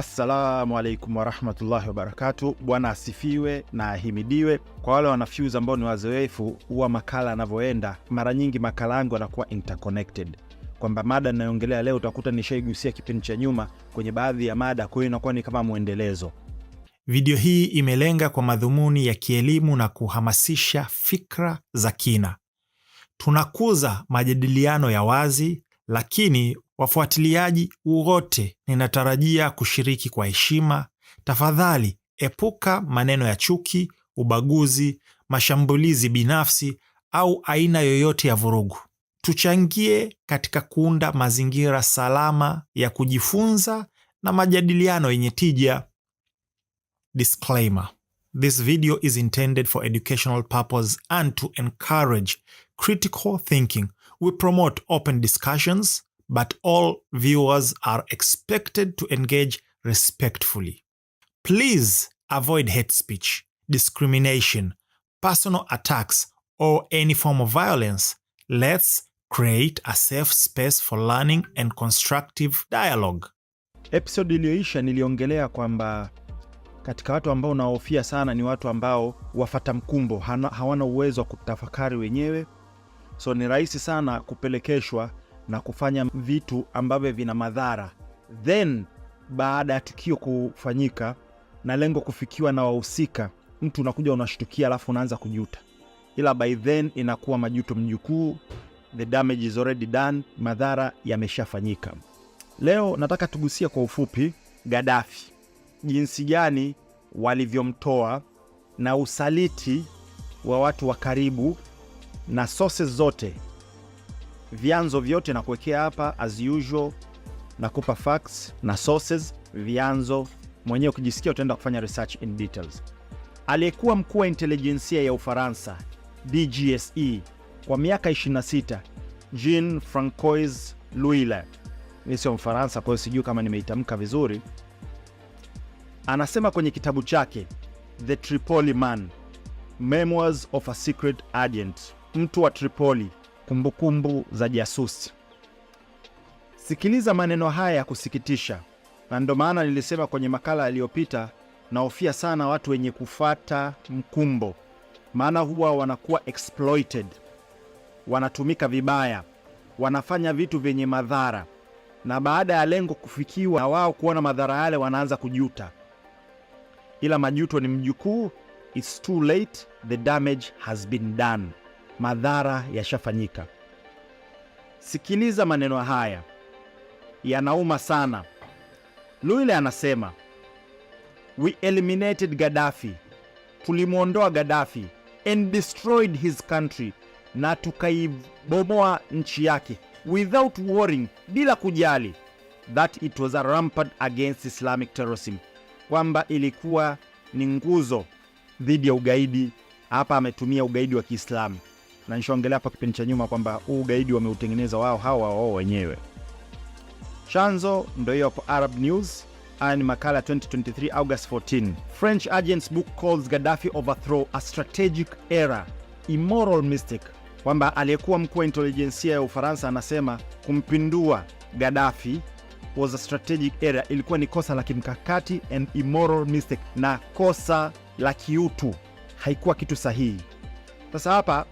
Assalamu alaikum warahmatullahi wabarakatuh. Bwana asifiwe na ahimidiwe. Kwa wale wanafuse ambao ni wazoefu, huwa makala yanavyoenda, mara nyingi makala yangu yanakuwa interconnected, kwamba mada ninayoongelea leo utakuta nishaigusia kipindi cha nyuma kwenye baadhi ya mada, kwa hiyo inakuwa ni kama muendelezo. Video hii imelenga kwa madhumuni ya kielimu na kuhamasisha fikra za kina. Tunakuza majadiliano ya wazi, lakini wafuatiliaji wote ninatarajia kushiriki kwa heshima. Tafadhali epuka maneno ya chuki, ubaguzi, mashambulizi binafsi au aina yoyote ya vurugu. Tuchangie katika kuunda mazingira salama ya kujifunza na majadiliano yenye tija. Disclaimer: this video is intended for educational purpose and to encourage critical thinking. We promote open discussions, but all viewers are expected to engage respectfully. Please avoid hate speech, discrimination, personal attacks, or any form of violence. Let's create a safe space for learning and constructive dialogue. Episode iliyoisha niliongelea kwamba katika watu ambao naofia sana ni watu ambao wafata mkumbo, hawana uwezo wa kutafakari wenyewe. So ni rahisi sana kupelekeshwa na kufanya vitu ambavyo vina madhara. Then baada ya tukio kufanyika na lengo kufikiwa na wahusika, mtu unakuja unashtukia alafu unaanza kujuta. Ila by then inakuwa majuto mjukuu, the damage is already done, madhara yameshafanyika. Leo nataka tugusia kwa ufupi Gaddafi, jinsi gani walivyomtoa na usaliti wa watu wa karibu na sources zote, vyanzo vyote na kuwekea hapa as usual, na kupa facts na sources, vyanzo mwenyewe ukijisikia utaenda kufanya research in details. Aliyekuwa mkuu wa intelijensia ya Ufaransa DGSE kwa miaka 26, Jean-François L'Huillier, ni sio Mfaransa kwa hiyo sijui kama nimeitamka vizuri, anasema kwenye kitabu chake The Tripoli Man, Memoirs of a Secret Agent, mtu wa Tripoli, kumbukumbu za jasusi. Sikiliza maneno haya ya kusikitisha, na ndo maana nilisema kwenye makala yaliyopita naofia sana watu wenye kufata mkumbo, maana huwa wanakuwa exploited, wanatumika vibaya, wanafanya vitu vyenye madhara, na baada ya lengo kufikiwa na wao kuona madhara yale wanaanza kujuta. Ila majuto ni mjukuu, it's too late, the damage has been done, madhara yashafanyika. Sikiliza maneno haya, yanauma sana. L'Huillier anasema, we eliminated Gaddafi, tulimuondoa Gaddafi, and destroyed his country, na tukaibomoa nchi yake, without worrying, bila kujali, that it was a rampart against Islamic terrorism, kwamba ilikuwa ni nguzo dhidi ya ugaidi. Hapa ametumia ugaidi wa Kiislamu, na nishaongelea hapa kipindi cha nyuma kwamba huu ugaidi wameutengeneza wao wenyewe. Chanzo ndio hiyo hapo, Arab News, ni makala 2023 August 14. French agent's book calls Gaddafi overthrow a strategic error, immoral mistake. Kwamba aliyekuwa mkuu wa intelijensia ya Ufaransa anasema kumpindua Gaddafi was a strategic error, ilikuwa ni kosa la kimkakati, and immoral mistake, na kosa la kiutu, haikuwa kitu sahihi. Sasa hapa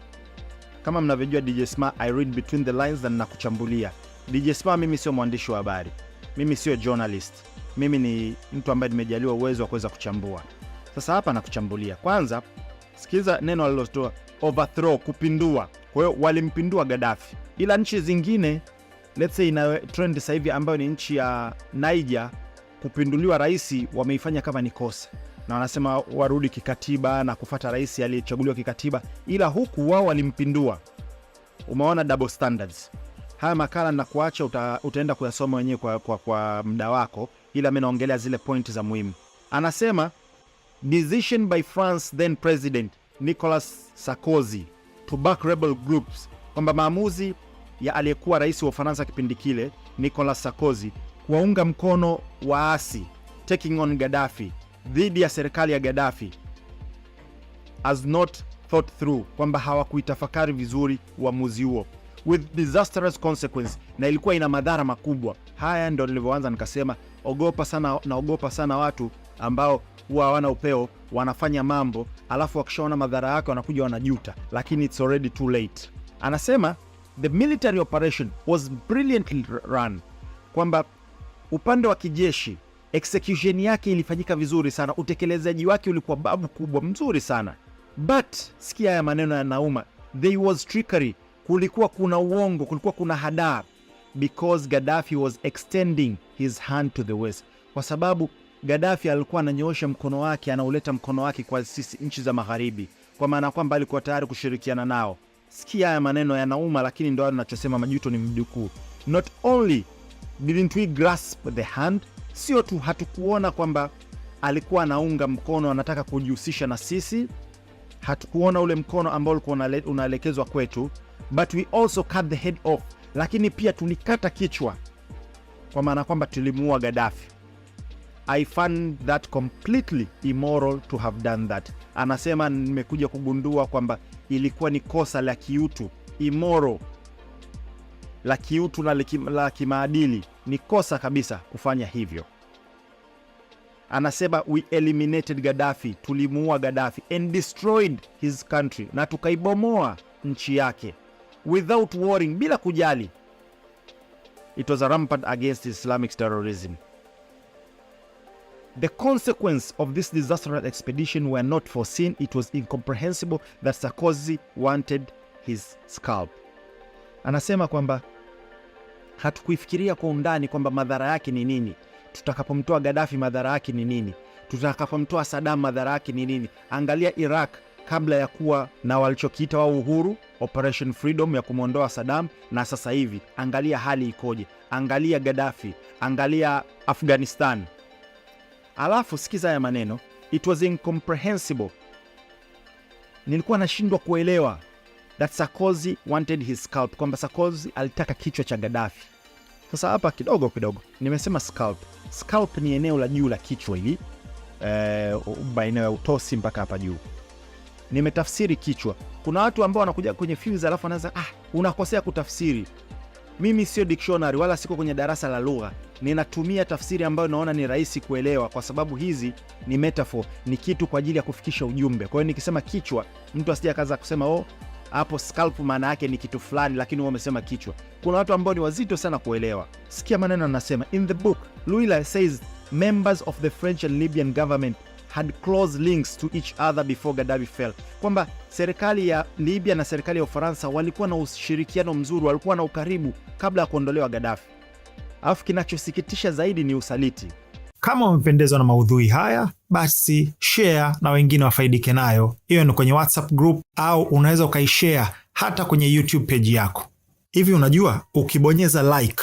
kama mnavyojua DJ Sma, I read between the lines na nakuchambulia. DJ Sma, mimi sio mwandishi wa habari, mimi sio journalist, mimi ni mtu ambaye nimejaliwa uwezo wa kuweza kuchambua. Sasa hapa nakuchambulia. Kwanza sikiza neno alilotoa, overthrow, kupindua. Kwa hiyo walimpindua Gaddafi. Ila nchi zingine, let's say ina trend sasa hivi ambayo ni nchi ya Niger, kupinduliwa rais wameifanya kama ni kosa, na wanasema warudi kikatiba na kufuata rais aliyechaguliwa kikatiba, ila huku wao walimpindua. Umeona double standards. Haya makala na kuacha utaenda kuyasoma wenyewe kwa muda wako, ila mimi naongelea zile pointi za muhimu. Anasema decision by France then President Nicolas Sarkozy to back rebel groups, kwamba maamuzi ya aliyekuwa rais wa Ufaransa kipindi kile Nicolas Sarkozy kuwaunga mkono waasi taking on Gaddafi, dhidi ya serikali ya Gaddafi, as not thought through, kwamba hawakuitafakari vizuri uamuzi huo. with disastrous consequence, na ilikuwa ina madhara makubwa. Haya ndio nilivyoanza nikasema, naogopa sana watu ambao huwa hawana upeo, wanafanya mambo alafu wakishaona madhara yake wanakuja wanajuta, lakini it's already too late. Anasema the military operation was brilliantly run, kwamba upande wa kijeshi execution yake ilifanyika vizuri sana, utekelezaji wake ulikuwa babu kubwa mzuri sana. But sikia haya maneno yanauma, there was trickery, kulikuwa kuna uongo, kulikuwa kuna hadaa, because Gaddafi was extending his hand to the west, kwa sababu Gaddafi alikuwa ananyoosha mkono wake, anauleta mkono wake kwa sisi nchi za magharibi, kwa maana kwamba alikuwa tayari kushirikiana nao. Sikia haya maneno yanauma, lakini ndio ninachosema, majuto ni mjukuu. Not only didn't we grasp the hand, sio tu hatukuona kwamba alikuwa anaunga mkono, anataka kujihusisha na sisi, hatukuona ule mkono ambao ulikuwa unaelekezwa kwetu, but we also cut the head off, lakini pia tulikata kichwa, kwa maana kwamba tulimuua Gaddafi. I find that completely immoral to have done that. Anasema nimekuja kugundua kwamba ilikuwa ni kosa la kiutu, immoral, la kiutu na la kimaadili, ni kosa kabisa kufanya hivyo. Anasema we eliminated Gaddafi, tulimuua Gaddafi, and destroyed his country, na tukaibomoa nchi yake, without warring, bila kujali. It was a rampant against Islamic terrorism. The consequence of this disastrous expedition were not foreseen. It was incomprehensible that Sarkozy wanted his scalp. Anasema kwamba hatukuifikiria kwa undani kwamba madhara yake ni nini. Tutakapomtoa Gaddafi madhara yake ni nini? Tutakapomtoa Saddam madhara yake ni nini? Angalia Iraq kabla ya kuwa na walichokiita wao uhuru, Operation Freedom, ya kumwondoa Saddam, na sasa hivi angalia hali ikoje. Angalia Gaddafi, angalia Afghanistan. Alafu sikiza ya maneno, it was incomprehensible. Nilikuwa nashindwa kuelewa that Sarkozy wanted his scalp, kwamba Sarkozy alitaka kichwa cha Gaddafi. Sasa hapa kidogo nimesema scalp. Scalp ni eneo la juu la kichwa hili, baina ya utosi mpaka hapa juu. Nimetafsiri kichwa. Kuna watu ambao wanakuja kwenye fields alafu wanaanza unakosea kutafsiri. Mimi sio dictionary wala siko kwenye darasa la lugha. Ninatumia tafsiri ambayo naona ni rahisi kuelewa, kwa sababu hizi ni metaphor, ni kitu kwa ajili ya kufikisha ujumbe. Kwa hiyo nikisema kichwa, mtu asije akaanza kusema hapo scalp maana yake ni kitu fulani, lakini wao wamesema kichwa. Kuna watu ambao ni wazito sana kuelewa. Sikia maneno anasema, in the book Louila says members of the French and Libyan government had close links to each other before Gaddafi fell, kwamba serikali ya Libya na serikali ya Ufaransa walikuwa na ushirikiano mzuri, walikuwa na ukaribu kabla ya kuondolewa Gaddafi. Alafu kinachosikitisha zaidi ni usaliti. Kama umependezwa na maudhui haya, basi share na wengine wafaidike nayo. Hiyo ni kwenye WhatsApp group, au unaweza ukaishare hata kwenye YouTube page yako. Hivi unajua, ukibonyeza like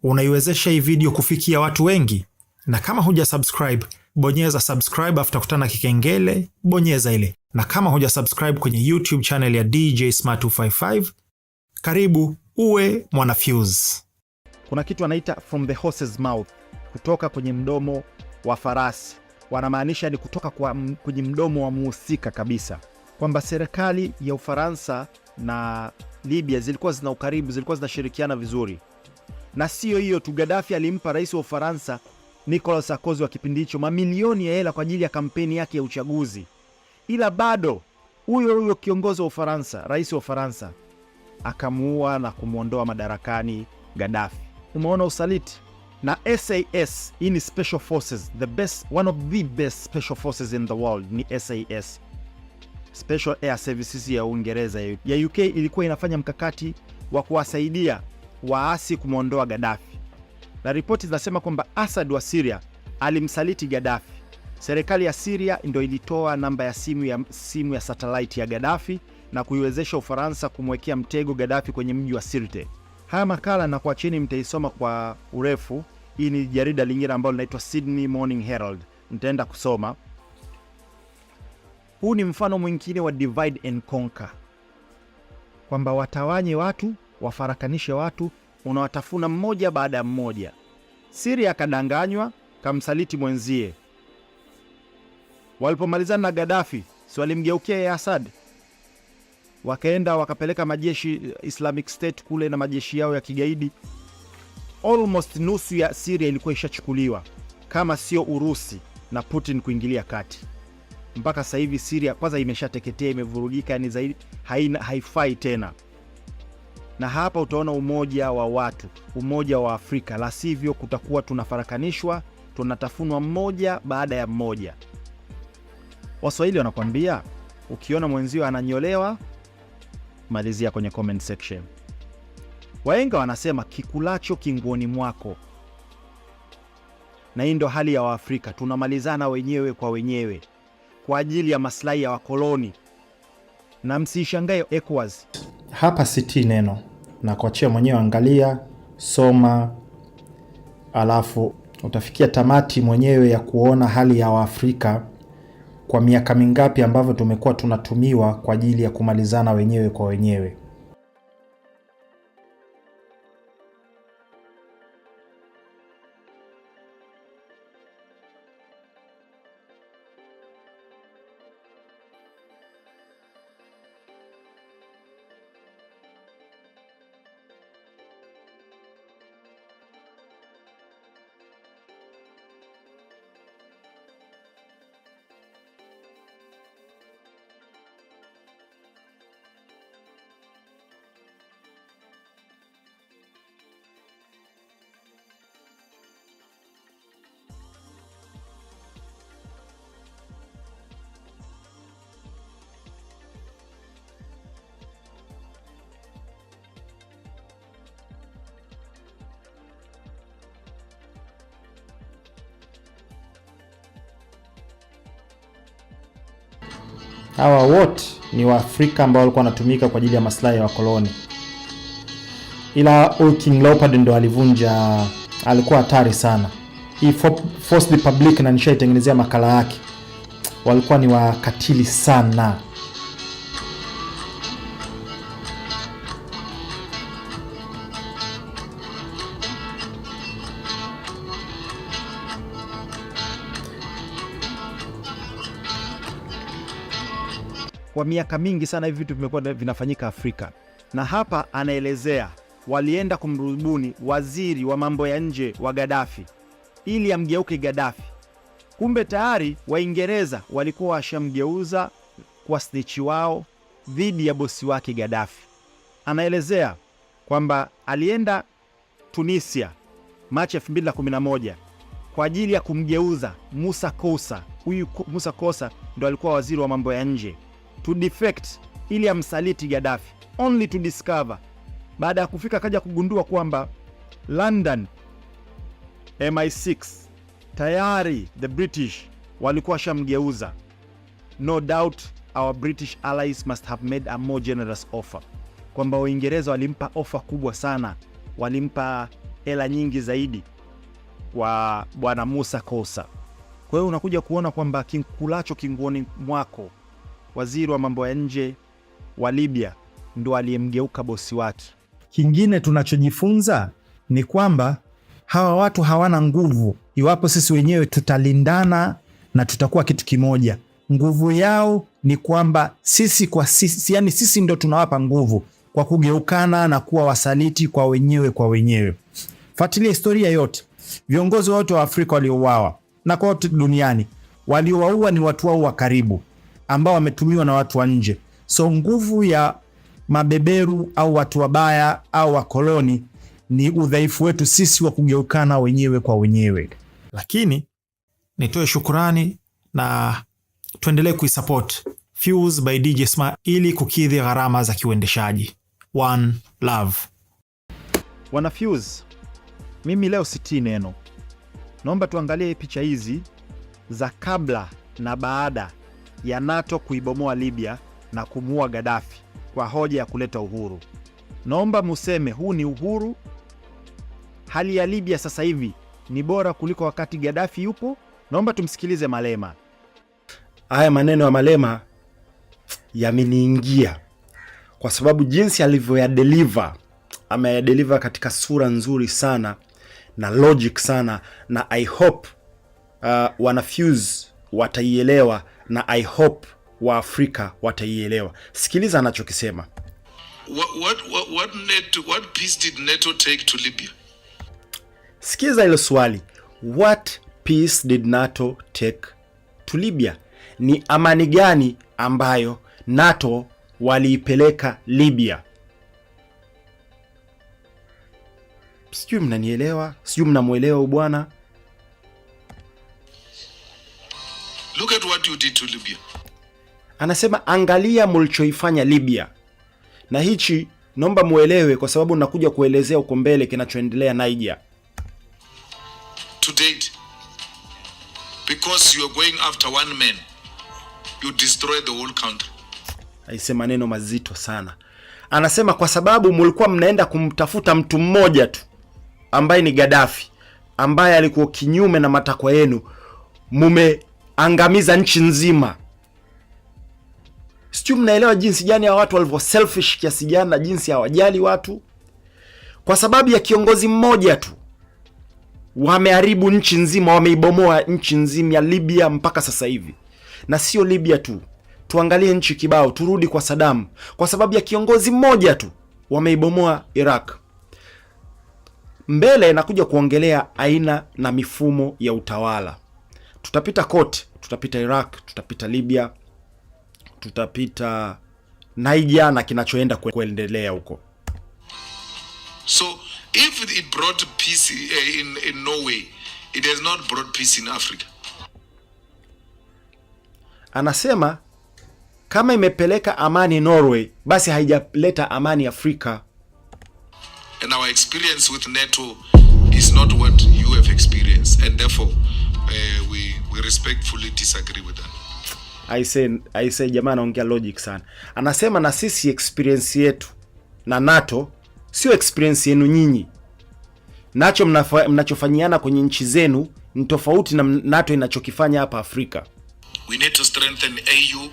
unaiwezesha hii video kufikia watu wengi. Na kama huja subscribe, bonyeza subscribe, afuta kutana kikengele, bonyeza ile. Na kama huja subscribe kwenye YouTube channel ya DJ Smart 255, karibu uwe mwana Fuse. Kuna kitu anaita from the horse's mouth, kutoka kwenye mdomo wa farasi. Wanamaanisha ni kutoka kwenye mdomo wa muhusika kabisa, kwamba serikali ya Ufaransa na Libya zilikuwa zina ukaribu, zilikuwa zinashirikiana vizuri. Na sio hiyo tu, Gaddafi alimpa rais wa Ufaransa Nicolas Sarkozy wa kipindi hicho mamilioni ya hela kwa ajili ya kampeni yake ya uchaguzi. Ila bado huyo kiongozi wa Ufaransa, rais wa Ufaransa, akamuua na kumuondoa madarakani Gaddafi. Umeona usaliti? Na SAS, hii ni special forces, one of the best special forces in the world ni SAS, Special Air Services ya Uingereza ya UK, ilikuwa inafanya mkakati wa kuwasaidia waasi kumwondoa Gaddafi. Na ripoti zinasema kwamba Assad wa Syria alimsaliti Gaddafi. Serikali ya Syria ndio ilitoa namba ya simu ya satellite ya Gaddafi na kuiwezesha Ufaransa kumwekea mtego Gaddafi kwenye mji wa Sirte. Haya makala na kwa chini mtaisoma kwa urefu. Hii ni jarida lingine ambalo linaitwa Sydney Morning Herald. Mtaenda kusoma. Huu ni mfano mwingine wa divide and conquer, kwamba watawanye watu, wafarakanishe watu, unawatafuna mmoja baada ya mmoja. Syria akadanganywa, kamsaliti mwenzie. Walipomalizana na Gaddafi, si walimgeukia ya Assad. wakaenda wakapeleka majeshi Islamic State kule na majeshi yao ya kigaidi. Almost nusu ya Syria ilikuwa ishachukuliwa, kama sio Urusi na Putin kuingilia kati. Mpaka sasa hivi Syria kwanza imeshateketea, imevurugika, yani zaidi haifai tena. Na hapa utaona umoja wa watu, umoja wa Afrika, la sivyo kutakuwa tunafarakanishwa, tunatafunwa mmoja baada ya mmoja. Waswahili wanakuambia ukiona mwenzio ananyolewa, malizia kwenye comment section. Wahenga wanasema kikulacho kinguoni mwako. Na hii ndo hali ya Waafrika, tunamalizana wenyewe kwa wenyewe kwa ajili ya maslahi ya wakoloni. Na msishangae ECOWAS. Hapa siti neno na kuachia mwenyewe, angalia, soma, alafu utafikia tamati mwenyewe ya kuona hali ya Waafrika kwa miaka mingapi ambavyo tumekuwa tunatumiwa kwa ajili ya kumalizana wenyewe kwa wenyewe. Hawa wote ni Waafrika ambao walikuwa wanatumika kwa ajili ya maslahi ya wakoloni. Ila King Leopold ndo alivunja, alikuwa hatari sana. Hii Force Republic na nishaitengenezea makala yake. Walikuwa ni wakatili sana. Kwa miaka mingi sana hivi vitu vimekuwa vinafanyika Afrika. Na hapa anaelezea walienda kumrubuni waziri wa mambo ya nje wa Gaddafi ili amgeuke Gaddafi. Kumbe tayari Waingereza walikuwa washamgeuza kwa snitch wao dhidi ya bosi wake Gaddafi. Anaelezea kwamba alienda Tunisia Machi 2011 kwa ajili ya kumgeuza Musa Kosa. Huyu Musa Kosa ndo alikuwa waziri wa mambo ya nje, to defect ili amsaliti Gaddafi, only to discover, baada ya kufika akaja kugundua kwamba London MI6 tayari the British walikuwa shamgeuza. No doubt our British allies must have made a more generous offer, kwamba Uingereza walimpa offer kubwa sana, walimpa hela nyingi zaidi kwa bwana Musa Kosa. Kwa hiyo unakuja kuona kwamba kikulacho kinguoni mwako, waziri wa mambo ya nje wa Libya ndo aliyemgeuka bosi wake. Kingine tunachojifunza ni kwamba hawa watu hawana nguvu iwapo sisi wenyewe tutalindana na tutakuwa kitu kimoja. Nguvu yao ni kwamba sisi kwa sisi, yani sisi ndo tunawapa nguvu kwa kugeukana na kuwa wasaliti kwa wenyewe. Fuatilia historia yote. Viongozi wote wa Afrika waliouawa na kwa wote duniani, waliowaua ni watu wao wa karibu ambao wametumiwa na watu wa nje. So nguvu ya mabeberu au watu wabaya au wakoloni ni udhaifu wetu sisi wa kugeukana wenyewe kwa wenyewe. Lakini nitoe shukurani na tuendelee kuisupport Fuse by DJ Smart ili kukidhi gharama za kiuendeshaji. One love. Wana Fuse, mimi leo sitii neno. Naomba tuangalie picha hizi za kabla na baada ya NATO kuibomoa Libya na kumuua Gaddafi kwa hoja ya kuleta uhuru. Naomba museme huu ni uhuru? Hali ya Libya sasa hivi ni bora kuliko wakati Gaddafi yupo? Naomba tumsikilize Malema. Haya maneno ya Malema yameniingia kwa sababu jinsi alivyoyadeliver, ameyadeliver katika sura nzuri sana na logic sana, na I hope wana Fuse wataielewa, na I hope wa Afrika wataielewa. Sikiliza anachokisema. What peace did NATO take to Libya? Sikiza hilo swali. What peace did NATO take to Libya? Ni amani gani ambayo NATO waliipeleka Libya? Sijui mnanielewa, sijui mnamuelewa bwana. Look at what you did to Libya. Anasema angalia mlichoifanya Libya. Na hichi naomba muelewe kwa sababu nakuja kuelezea uko mbele kinachoendelea Niger. To date, because you are going after one man, you destroy the whole country. Aisema maneno mazito sana. Anasema kwa sababu mlikuwa mnaenda kumtafuta mtu mmoja tu ambaye ni Gaddafi, ambaye alikuwa kinyume na matakwa yenu, mumeangamiza nchi nzima. Sijui mnaelewa jinsi gani ya watu walivyo selfish kiasi gani na jinsi hawajali watu. Kwa sababu ya kiongozi mmoja tu wameharibu nchi nzima, wameibomoa nchi nzima ya Libya mpaka sasa hivi. Na sio Libya tu. Tuangalie nchi kibao, turudi kwa Saddam. Kwa sababu ya kiongozi mmoja tu wameibomoa Iraq. Mbele nakuja kuongelea aina na mifumo ya utawala. Tutapita kote, tutapita Iraq, tutapita Libya, tutapita Niger na kinachoenda kuendelea huko. So if it brought peace in Norway, it has not brought peace in Africa. Anasema kama imepeleka amani Norway, basi haijaleta amani Afrika. And our experience with NATO is not what you have experienced, and therefore we respectfully disagree with that. I say jamaa anaongea logic sana. Anasema na sisi experience yetu na NATO sio experience yenu nyinyi. Nacho mnachofanyiana kwenye nchi zenu ni tofauti na NATO inachokifanya hapa Afrika. We need to strengthen AU.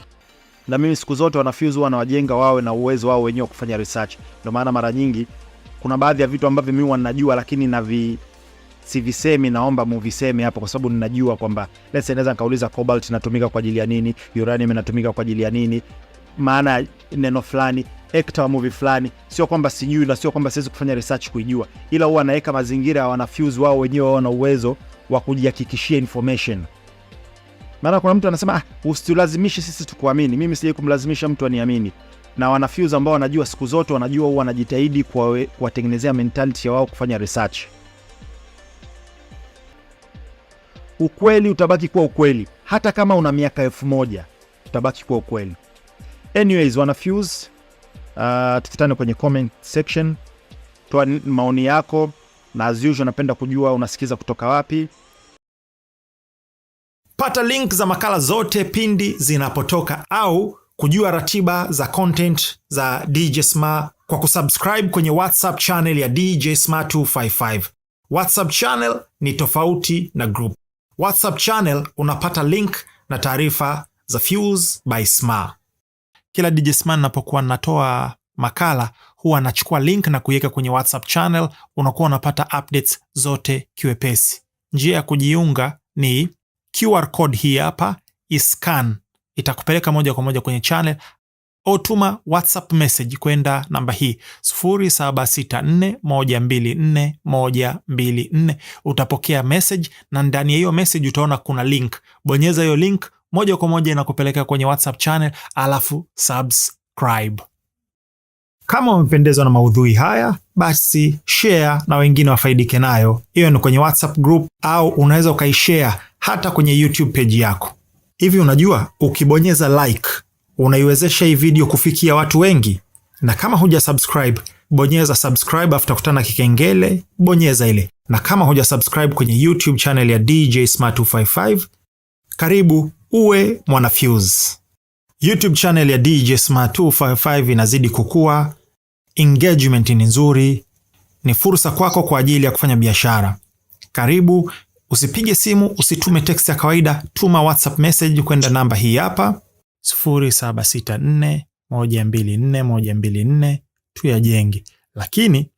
Na mimi siku zote wanafuse wanawajenga wawe na uwezo wao wenyewe kufanya research. Ndio maana mara nyingi kuna baadhi ya vitu ambavyo mimi wanajua lakini sivisemi, naomba muviseme hapa kwa sababu ninajua kwamba let's say naweza nikauliza cobalt inatumika kwa ajili ya nini, uranium inatumika kwa ajili ya nini, maana neno fulani, actor wa movie fulani, sio kwamba sijui na sio kwamba siwezi kufanya research kuijua, ila huwa naweka mazingira ya wanafuse wao wenyewe wana uwezo wa kujihakikishia information. Maana kuna mtu anasema usitulazimishe sisi tukuamini. Mimi sije kumlazimisha mtu aniamini. Na wanafuse ambao wanajua siku zote wanajua huwa wanajitahidi kuwatengenezea mentality ya wao kufanya research. Ukweli utabaki kuwa ukweli. Hata kama una miaka 1000 utabaki kuwa ukweli. Anyways, wanafuse, tukutane kwenye comment section. Toa maoni yako na as usual napenda kujua unasikiza kutoka wapi. Pata link za makala zote pindi zinapotoka au kujua ratiba za content za DJ Sma kwa kusubscribe kwenye WhatsApp channel ya DJ Sma 255. WhatsApp channel ni tofauti na group. WhatsApp channel unapata link na taarifa za Fuse by Sma. Kila DJ Sma ninapokuwa natoa makala huwa nachukua link na kuiweka kwenye WhatsApp channel, unakuwa unapata updates zote kiwepesi. Njia ya kujiunga ni QR code hii hapa, iscan, itakupeleka moja kwa moja kwenye channel. Au tuma WhatsApp message kwenda namba hii 0764124124. Utapokea message na ndani ya hiyo message utaona kuna link. Bonyeza hiyo link, moja kwa moja inakupeleka kwenye WhatsApp channel, alafu subscribe. Kama umependezwa na maudhui haya, basi share na wengine wafaidike nayo. Hiyo ni kwenye WhatsApp group au unaweza ukaishare hata kwenye YouTube page yako. Hivi unajua ukibonyeza like unaiwezesha hii video kufikia watu wengi? Na kama huja subscribe, bonyeza subscribe, after kutana kikengele, bonyeza ile. Na kama huja subscribe kwenye YouTube channel ya DJ Sma 255, karibu uwe mwana Fuse. YouTube channel ya DJ Sma 255 inazidi kukua, engagement ni nzuri, ni fursa kwako kwa ajili ya kufanya biashara. Karibu, usipige simu, usitume text ya kawaida, tuma WhatsApp message kwenda namba hii hapa 0764124124 tuyajenge. Lakini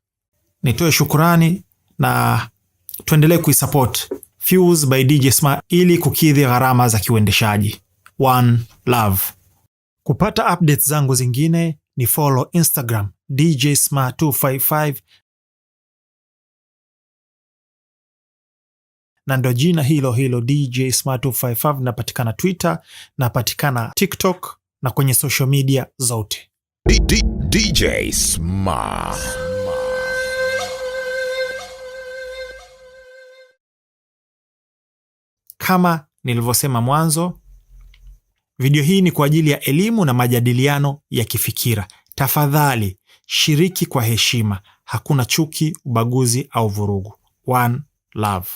nitoe shukurani na tuendelee kuisupport Fuse by DJ Sma ili kukidhi gharama za kiuendeshaji. One love. Kupata updates zangu zingine ni follow Instagram DJsmart255 na ndo jina hilo hilo DJsmart255. Napatikana Twitter, napatikana TikTok na kwenye social media zote. DJ Smart. Kama nilivyosema mwanzo, video hii ni kwa ajili ya elimu na majadiliano ya kifikira. Tafadhali shiriki kwa heshima. Hakuna chuki, ubaguzi au vurugu. One love.